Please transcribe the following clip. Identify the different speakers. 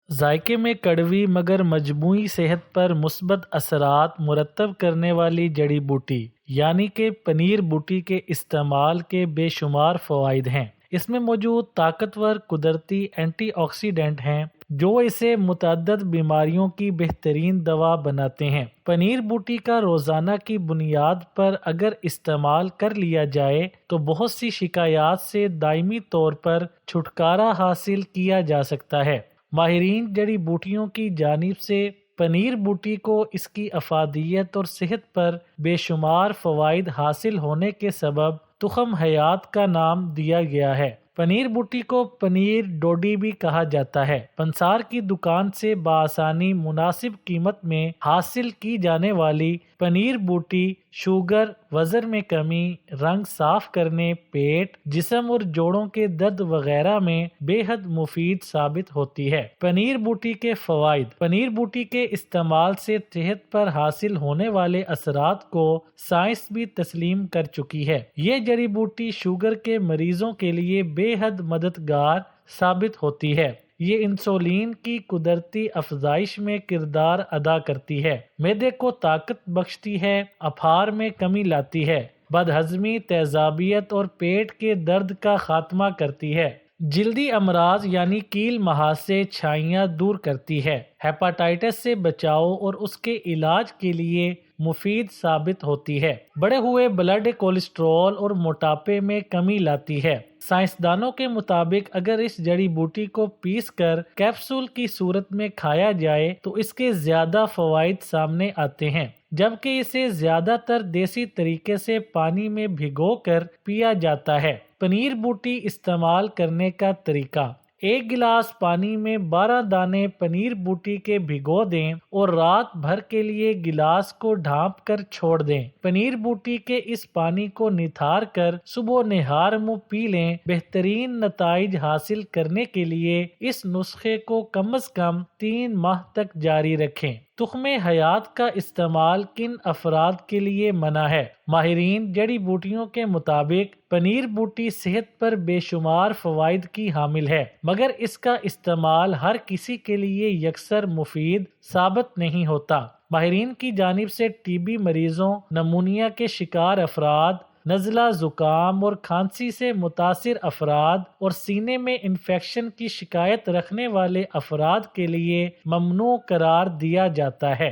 Speaker 1: ذائقے میں کڑوی مگر مجموعی صحت پر مثبت اثرات مرتب کرنے والی جڑی بوٹی یعنی کہ پنیر بوٹی کے استعمال کے بے شمار فوائد ہیں۔ اس میں موجود طاقتور قدرتی اینٹی آکسیڈنٹ ہیں جو اسے متعدد بیماریوں کی بہترین دوا بناتے ہیں۔ پنیر بوٹی کا روزانہ کی بنیاد پر اگر استعمال کر لیا جائے تو بہت سی شکایات سے دائمی طور پر چھٹکارا حاصل کیا جا سکتا ہے۔ ماہرین جڑی بوٹیوں کی جانب سے پنیر بوٹی کو اس کی افادیت اور صحت پر بے شمار فوائد حاصل ہونے کے سبب تخم حیات کا نام دیا گیا ہے۔ پنیر بوٹی کو پنیر ڈوڈی بھی کہا جاتا ہے۔ پنسار کی دکان سے بآسانی مناسب قیمت میں حاصل کی جانے والی پنیر بوٹی شوگر، وزن میں کمی، رنگ صاف کرنے، پیٹ، جسم اور جوڑوں کے درد وغیرہ میں بے حد مفید ثابت ہوتی ہے۔ پنیر بوٹی کے فوائد۔ پنیر بوٹی کے استعمال سے صحت پر حاصل ہونے والے اثرات کو سائنس بھی تسلیم کر چکی ہے۔ یہ جڑی بوٹی شوگر کے مریضوں کے لیے بے حد مددگار ثابت ہوتی ہے۔ یہ انسولین کی قدرتی افزائش میں کردار ادا کرتی ہے، معدے کو طاقت بخشتی ہے، اپھار میں کمی لاتی ہے، بدہضمی، تیزابیت اور پیٹ کے درد کا خاتمہ کرتی ہے، جلدی امراض یعنی کیل مہاسے، چھائیاں دور کرتی ہے، ہیپاٹائٹس سے بچاؤ اور اس کے علاج کے لیے مفید ثابت ہوتی ہے، بڑھے ہوئے بلڈ کولیسٹرول اور موٹاپے میں کمی لاتی ہے۔ سائنسدانوں کے مطابق اگر اس جڑی بوٹی کو پیس کر کیپسول کی صورت میں کھایا جائے تو اس کے زیادہ فوائد سامنے آتے ہیں، جبکہ اسے زیادہ تر دیسی طریقے سے پانی میں بھگو کر پیا جاتا ہے۔ پنیر بوٹی استعمال کرنے کا طریقہ۔ ایک گلاس پانی میں 12 دانے پنیر بوٹی کے بھگو دیں اور رات بھر کے لیے گلاس کو ڈھانپ کر چھوڑ دیں۔ پنیر بوٹی کے اس پانی کو نتھار کر صبح نہار منہ پی لیں۔ بہترین نتائج حاصل کرنے کے لیے اس نسخے کو کم از کم 3 ماہ تک جاری رکھیں۔ تخم حیات کا استعمال کن افراد کے لیے منع ہے؟ ماہرین جڑی بوٹیوں کے مطابق پنیر بوٹی صحت پر بے شمار فوائد کی حامل ہے، مگر اس کا استعمال ہر کسی کے لیے یکسر مفید ثابت نہیں ہوتا۔ ماہرین کی جانب سے ٹی بی مریضوں، نمونیا کے شکار افراد، نزلہ، زکام اور کھانسی سے متاثر افراد اور سینے میں انفیکشن کی شکایت رکھنے والے افراد کے لیے ممنوع قرار دیا جاتا ہے۔